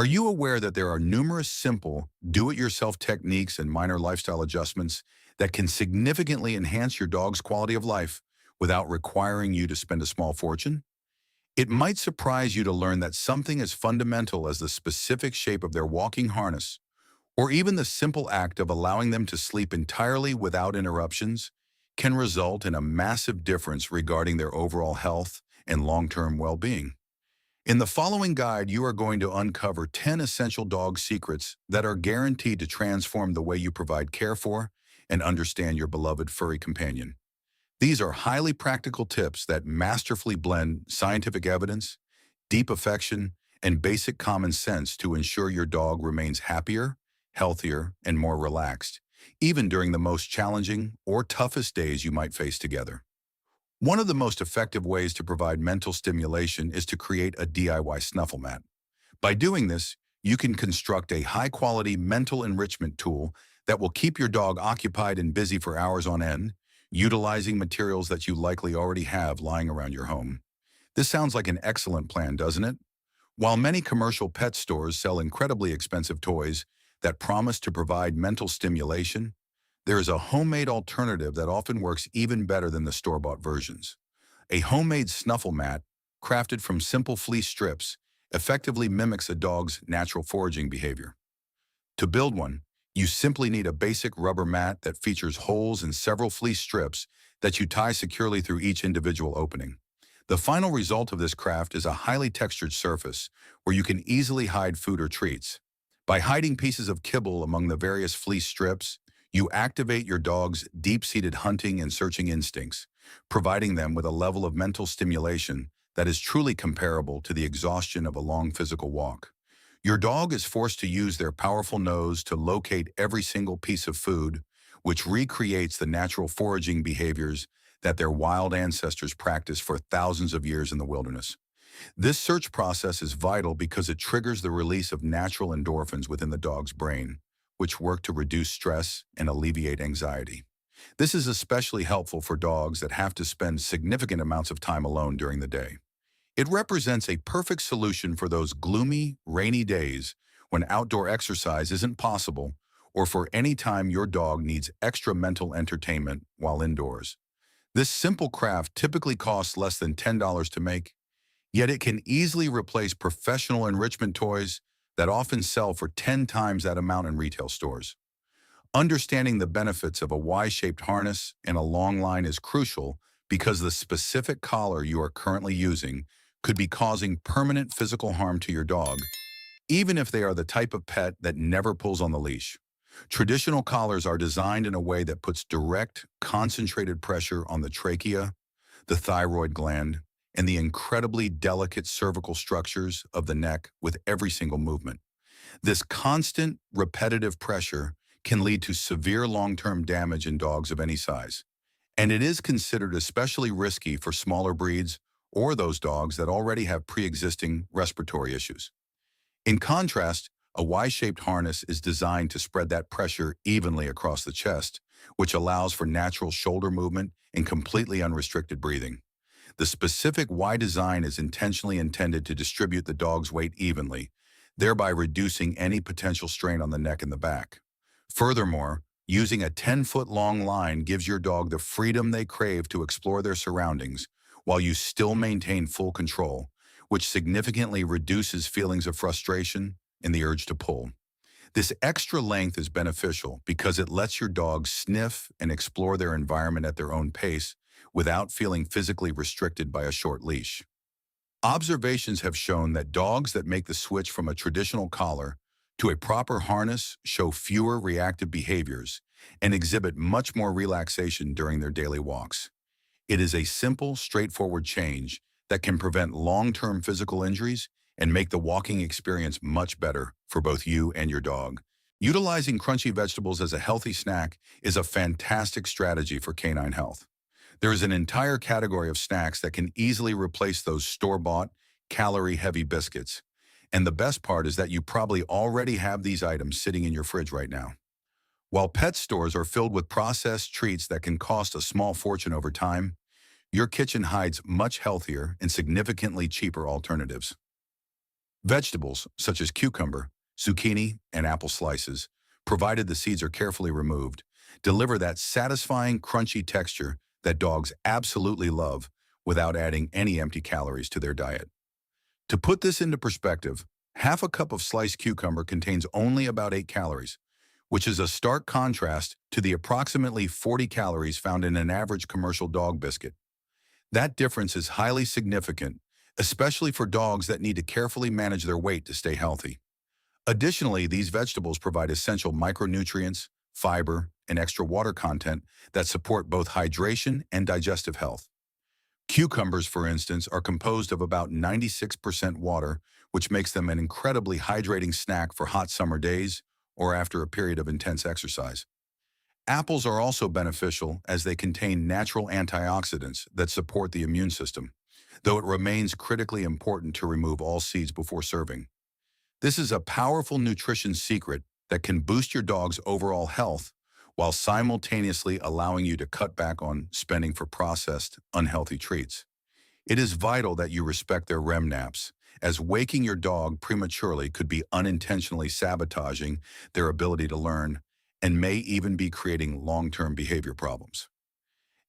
Are you aware that there are numerous simple, do-it-yourself techniques and minor lifestyle adjustments that can significantly enhance your dog's quality of life without requiring you to spend a small fortune? It might surprise you to learn that something as fundamental as the specific shape of their walking harness, or even the simple act of allowing them to sleep entirely without interruptions, can result in a massive difference regarding their overall health and long-term well-being. In the following guide, you are going to uncover 10 essential dog secrets that are guaranteed to transform the way you provide care for and understand your beloved furry companion. These are highly practical tips that masterfully blend scientific evidence, deep affection, and basic common sense to ensure your dog remains happier, healthier, and more relaxed, even during the most challenging or toughest days you might face together. One of the most effective ways to provide mental stimulation is to create a DIY snuffle mat. By doing this, you can construct a high-quality mental enrichment tool that will keep your dog occupied and busy for hours on end, utilizing materials that you likely already have lying around your home. This sounds like an excellent plan, doesn't it? While many commercial pet stores sell incredibly expensive toys that promise to provide mental stimulation, there is a homemade alternative that often works even better than the store-bought versions. A homemade snuffle mat, crafted from simple fleece strips, effectively mimics a dog's natural foraging behavior. To build one, you simply need a basic rubber mat that features holes in several fleece strips that you tie securely through each individual opening. The final result of this craft is a highly textured surface where you can easily hide food or treats. By hiding pieces of kibble among the various fleece strips, you activate your dog's deep-seated hunting and searching instincts, providing them with a level of mental stimulation that is truly comparable to the exhaustion of a long physical walk. Your dog is forced to use their powerful nose to locate every single piece of food, which recreates the natural foraging behaviors that their wild ancestors practiced for thousands of years in the wilderness. This search process is vital because it triggers the release of natural endorphins within the dog's brain, which work to reduce stress and alleviate anxiety. This is especially helpful for dogs that have to spend significant amounts of time alone during the day. It represents a perfect solution for those gloomy, rainy days when outdoor exercise isn't possible, or for any time your dog needs extra mental entertainment while indoors. This simple craft typically costs less than $10 to make, yet it can easily replace professional enrichment toys that often sell for 10 times that amount in retail stores. Understanding the benefits of a Y-shaped harness and a long line is crucial because the specific collar you are currently using could be causing permanent physical harm to your dog, even if they are the type of pet that never pulls on the leash. Traditional collars are designed in a way that puts direct, concentrated pressure on the trachea, the thyroid gland, and the incredibly delicate cervical structures of the neck with every single movement. This constant, repetitive pressure can lead to severe long-term damage in dogs of any size, and it is considered especially risky for smaller breeds or those dogs that already have pre-existing respiratory issues. In contrast, a Y-shaped harness is designed to spread that pressure evenly across the chest, which allows for natural shoulder movement and completely unrestricted breathing. The specific Y design is intentionally intended to distribute the dog's weight evenly, thereby reducing any potential strain on the neck and the back. Furthermore, using a 10-foot-long line gives your dog the freedom they crave to explore their surroundings while you still maintain full control, which significantly reduces feelings of frustration and the urge to pull. This extra length is beneficial because it lets your dog sniff and explore their environment at their own pace without feeling physically restricted by a short leash. Observations have shown that dogs that make the switch from a traditional collar to a proper harness show fewer reactive behaviors and exhibit much more relaxation during their daily walks. It is a simple, straightforward change that can prevent long-term physical injuries and make the walking experience much better for both you and your dog. Utilizing crunchy vegetables as a healthy snack is a fantastic strategy for canine health. There is an entire category of snacks that can easily replace those store-bought, calorie-heavy biscuits. And the best part is that you probably already have these items sitting in your fridge right now. While pet stores are filled with processed treats that can cost a small fortune over time, your kitchen hides much healthier and significantly cheaper alternatives. Vegetables, such as cucumber, zucchini, and apple slices, provided the seeds are carefully removed, deliver that satisfying, crunchy texture that dogs absolutely love without adding any empty calories to their diet. To put this into perspective, half a cup of sliced cucumber contains only about 8 calories, which is a stark contrast to the approximately 40 calories found in an average commercial dog biscuit. That difference is highly significant, especially for dogs that need to carefully manage their weight to stay healthy. Additionally, these vegetables provide essential micronutrients, fiber, and extra water content that support both hydration and digestive health. Cucumbers, for instance, are composed of about 96% water, which makes them an incredibly hydrating snack for hot summer days or after a period of intense exercise. Apples are also beneficial as they contain natural antioxidants that support the immune system, though it remains critically important to remove all seeds before serving. This is a powerful nutrition secret that can boost your dog's overall health while simultaneously allowing you to cut back on spending for processed, unhealthy treats. It is vital that you respect their REM naps, as waking your dog prematurely could be unintentionally sabotaging their ability to learn and may even be creating long-term behavior problems.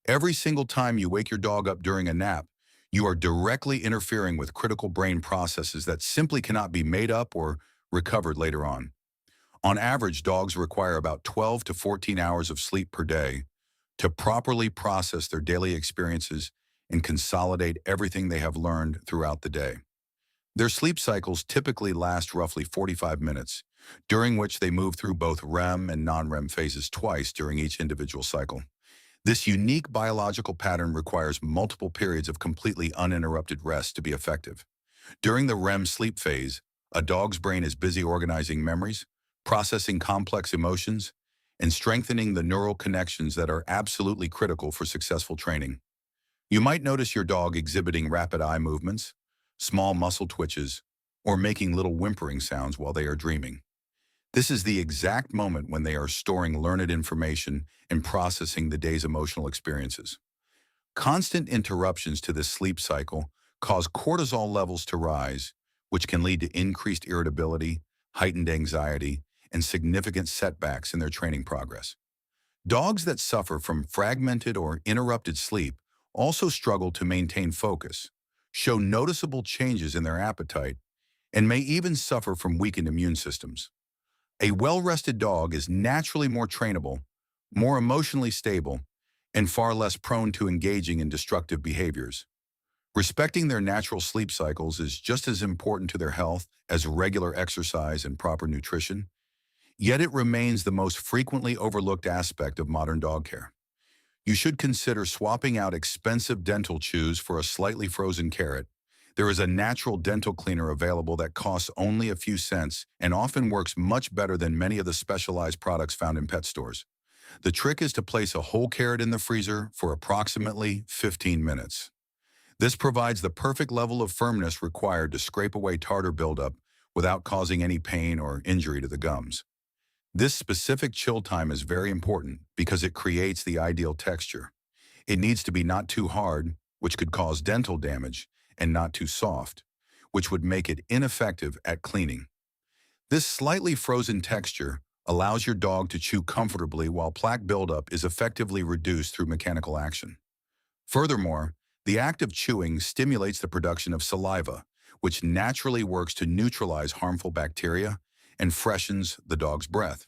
Every single time you wake your dog up during a nap, you are directly interfering with critical brain processes that simply cannot be made up or recovered later on. On average, dogs require about 12 to 14 hours of sleep per day to properly process their daily experiences and consolidate everything they have learned throughout the day. Their sleep cycles typically last roughly 45 minutes, during which they move through both REM and non-REM phases twice during each individual cycle. This unique biological pattern requires multiple periods of completely uninterrupted rest to be effective. During the REM sleep phase, a dog's brain is busy organizing memories, processing complex emotions, and strengthening the neural connections that are absolutely critical for successful training. You might notice your dog exhibiting rapid eye movements, small muscle twitches, or making little whimpering sounds while they are dreaming. This is the exact moment when they are storing learned information and processing the day's emotional experiences. Constant interruptions to this sleep cycle cause cortisol levels to rise, which can lead to increased irritability, heightened anxiety, and significant setbacks in their training progress. Dogs that suffer from fragmented or interrupted sleep also struggle to maintain focus, show noticeable changes in their appetite, and may even suffer from weakened immune systems. A well-rested dog is naturally more trainable, more emotionally stable, and far less prone to engaging in destructive behaviors. Respecting their natural sleep cycles is just as important to their health as regular exercise and proper nutrition, yet it remains the most frequently overlooked aspect of modern dog care. You should consider swapping out expensive dental chews for a slightly frozen carrot. There is a natural dental cleaner available that costs only a few cents and often works much better than many of the specialized products found in pet stores. The trick is to place a whole carrot in the freezer for approximately 15 minutes. This provides the perfect level of firmness required to scrape away tartar buildup without causing any pain or injury to the gums. This specific chill time is very important because it creates the ideal texture. It needs to be not too hard, which could cause dental damage, and not too soft, which would make it ineffective at cleaning. This slightly frozen texture allows your dog to chew comfortably while plaque buildup is effectively reduced through mechanical action. Furthermore, the act of chewing stimulates the production of saliva, which naturally works to neutralize harmful bacteria and freshens the dog's breath.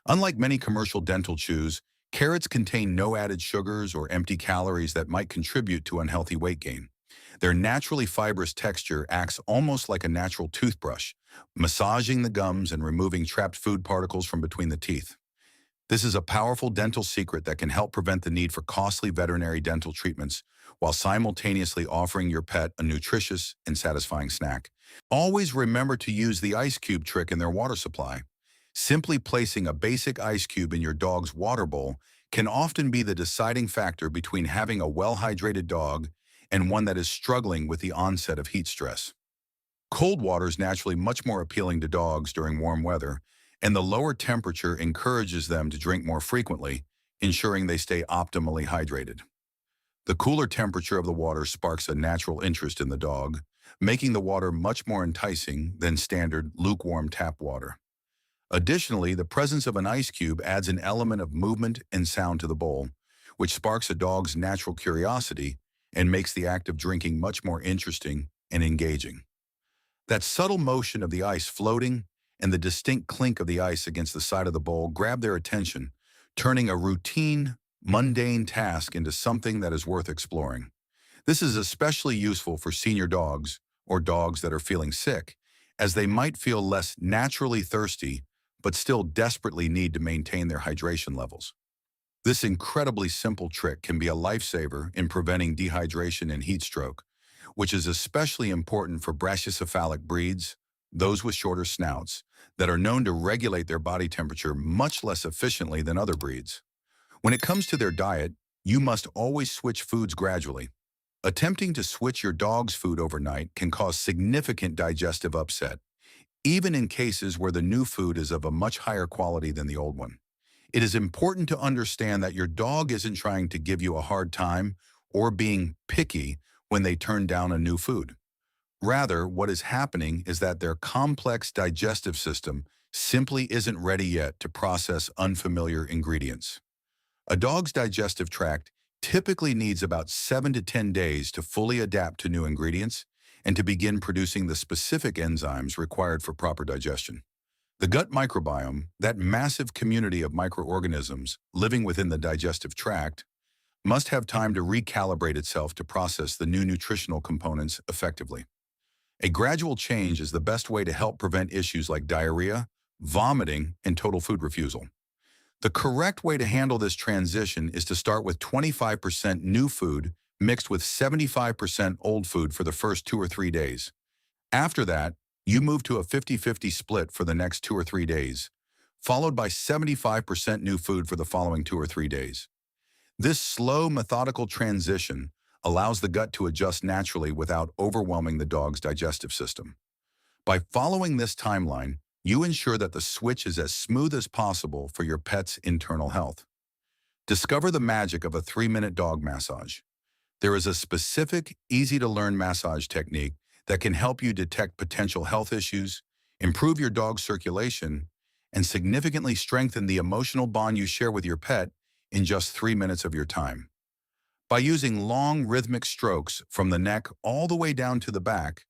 Unlike many commercial dental chews, carrots contain no added sugars or empty calories that might contribute to unhealthy weight gain. Their naturally fibrous texture acts almost like a natural toothbrush, massaging the gums and removing trapped food particles from between the teeth. This is a powerful dental secret that can help prevent the need for costly veterinary dental treatments while simultaneously offering your pet a nutritious and satisfying snack. Always remember to use the ice cube trick in their water supply. Simply placing a basic ice cube in your dog's water bowl can often be the deciding factor between having a well-hydrated dog and one that is struggling with the onset of heat stress. Cold water is naturally much more appealing to dogs during warm weather, and the lower temperature encourages them to drink more frequently, ensuring they stay optimally hydrated. The cooler temperature of the water sparks a natural interest in the dog, making the water much more enticing than standard lukewarm tap water. Additionally, the presence of an ice cube adds an element of movement and sound to the bowl, which sparks a dog's natural curiosity and makes the act of drinking much more interesting and engaging. That subtle motion of the ice floating and the distinct clink of the ice against the side of the bowl grab their attention, turning a routine, mundane task into something that is worth exploring. This is especially useful for senior dogs or dogs that are feeling sick, as they might feel less naturally thirsty but still desperately need to maintain their hydration levels. This incredibly simple trick can be a lifesaver in preventing dehydration and heat stroke, which is especially important for brachycephalic breeds, those with shorter snouts, that are known to regulate their body temperature much less efficiently than other breeds. When it comes to their diet, you must always switch foods gradually. Attempting to switch your dog's food overnight can cause significant digestive upset, even in cases where the new food is of a much higher quality than the old one. It is important to understand that your dog isn't trying to give you a hard time or being picky when they turn down a new food. Rather, what is happening is that their complex digestive system simply isn't ready yet to process unfamiliar ingredients. A dog's digestive tract typically needs about 7 to 10 days to fully adapt to new ingredients and to begin producing the specific enzymes required for proper digestion. The gut microbiome, that massive community of microorganisms living within the digestive tract, must have time to recalibrate itself to process the new nutritional components effectively. A gradual change is the best way to help prevent issues like diarrhea, vomiting, and total food refusal. The correct way to handle this transition is to start with 25% new food mixed with 75% old food for the first 2 or 3 days. After that, you move to a 50-50 split for the next 2 or 3 days, followed by 75% new food for the following 2 or 3 days. This slow, methodical transition allows the gut to adjust naturally without overwhelming the dog's digestive system. By following this timeline, you ensure that the switch is as smooth as possible for your pet's internal health. Discover the magic of a 3-minute dog massage. There is a specific, easy-to-learn massage technique that can help you detect potential health issues, improve your dog's circulation, and significantly strengthen the emotional bond you share with your pet in just 3 minutes of your time. By using long, rhythmic strokes from the neck all the way down to the back,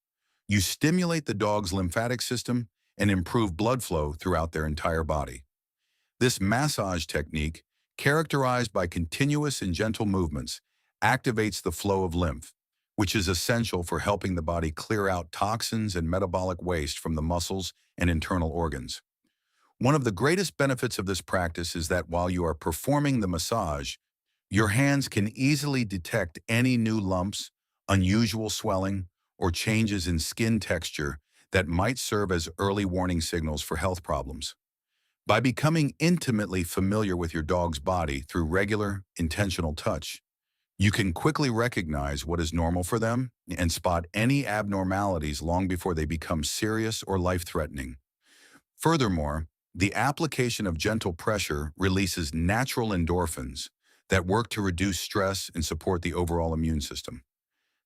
you stimulate the dog's lymphatic system and improve blood flow throughout their entire body. This massage technique, characterized by continuous and gentle movements, activates the flow of lymph, which is essential for helping the body clear out toxins and metabolic waste from the muscles and internal organs. One of the greatest benefits of this practice is that while you are performing the massage, your hands can easily detect any new lumps, unusual swelling, or changes in skin texture that might serve as early warning signals for health problems. By becoming intimately familiar with your dog's body through regular, intentional touch, you can quickly recognize what is normal for them and spot any abnormalities long before they become serious or life-threatening. Furthermore, the application of gentle pressure releases natural endorphins that work to reduce stress and support the overall immune system.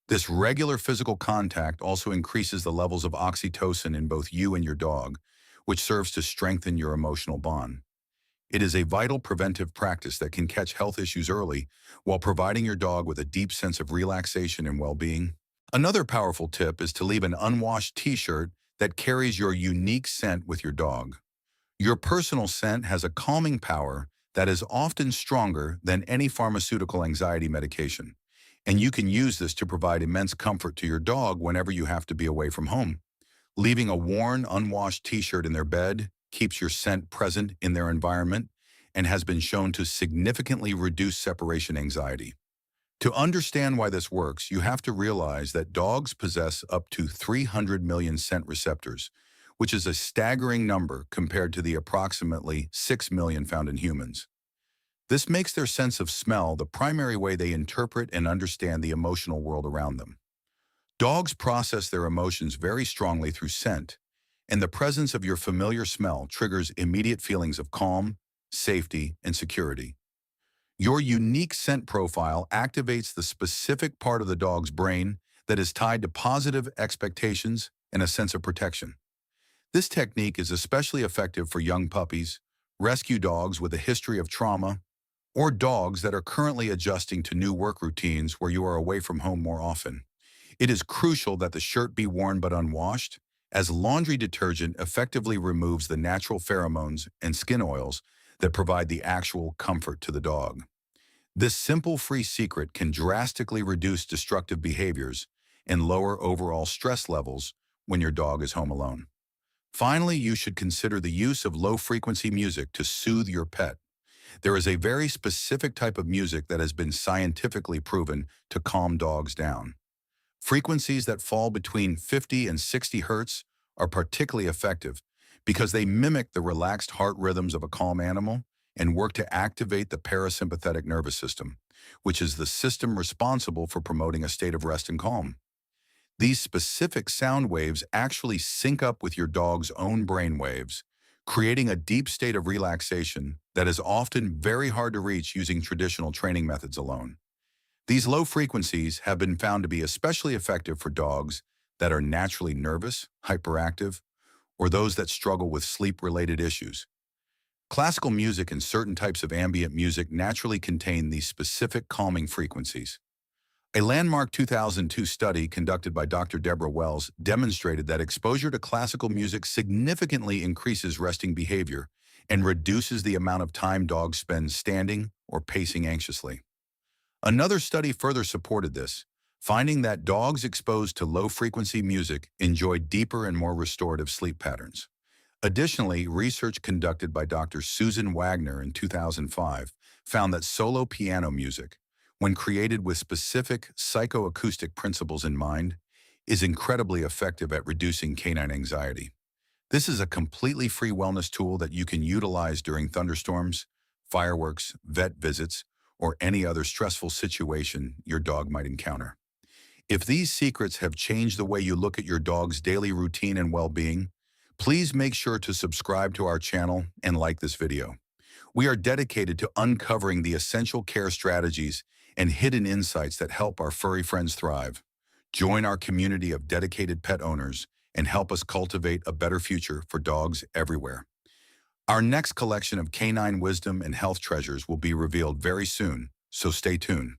This regular physical contact also increases the levels of oxytocin in both you and your dog, which serves to strengthen your emotional bond. It is a vital preventive practice that can catch health issues early while providing your dog with a deep sense of relaxation and well-being. Another powerful tip is to leave an unwashed t-shirt that carries your unique scent with your dog. Your personal scent has a calming power that is often stronger than any pharmaceutical anxiety medication, and you can use this to provide immense comfort to your dog whenever you have to be away from home. Leaving a worn, unwashed t-shirt in their bed keeps your scent present in their environment and has been shown to significantly reduce separation anxiety. To understand why this works, you have to realize that dogs possess up to 300 million scent receptors, which is a staggering number compared to the approximately 6 million found in humans. This makes their sense of smell the primary way they interpret and understand the emotional world around them. Dogs process their emotions very strongly through scent, and the presence of your familiar smell triggers immediate feelings of calm, safety, and security. Your unique scent profile activates the specific part of the dog's brain that is tied to positive expectations and a sense of protection. This technique is especially effective for young puppies, rescue dogs with a history of trauma, or dogs that are currently adjusting to new work routines where you are away from home more often. It is crucial that the shirt be worn but unwashed, as laundry detergent effectively removes the natural pheromones and skin oils that provide the actual comfort to the dog. This simple free secret can drastically reduce destructive behaviors and lower overall stress levels when your dog is home alone. Finally, you should consider the use of low-frequency music to soothe your pet. There is a very specific type of music that has been scientifically proven to calm dogs down. Frequencies that fall between 50 and 60 hertz are particularly effective because they mimic the relaxed heart rhythms of a calm animal and work to activate the parasympathetic nervous system, which is the system responsible for promoting a state of rest and calm. These specific sound waves actually sync up with your dog's own brain waves, creating a deep state of relaxation that is often very hard to reach using traditional training methods alone. These low frequencies have been found to be especially effective for dogs that are naturally nervous, hyperactive, or those that struggle with sleep-related issues. Classical music and certain types of ambient music naturally contain these specific calming frequencies. A landmark 2002 study conducted by Dr. Deborah Wells demonstrated that exposure to classical music significantly increases resting behavior and reduces the amount of time dogs spend standing or pacing anxiously. Another study further supported this, finding that dogs exposed to low-frequency music enjoy deeper and more restorative sleep patterns. Additionally, research conducted by Dr. Susan Wagner in 2005 found that solo piano music, when created with specific psychoacoustic principles in mind, is incredibly effective at reducing canine anxiety. This is a completely free wellness tool that you can utilize during thunderstorms, fireworks, vet visits, or any other stressful situation your dog might encounter. If these secrets have changed the way you look at your dog's daily routine and well-being, please make sure to subscribe to our channel and like this video. We are dedicated to uncovering the essential care strategies and hidden insights that help our furry friends thrive. Join our community of dedicated pet owners and help us cultivate a better future for dogs everywhere. Our next collection of canine wisdom and health treasures will be revealed very soon, so stay tuned.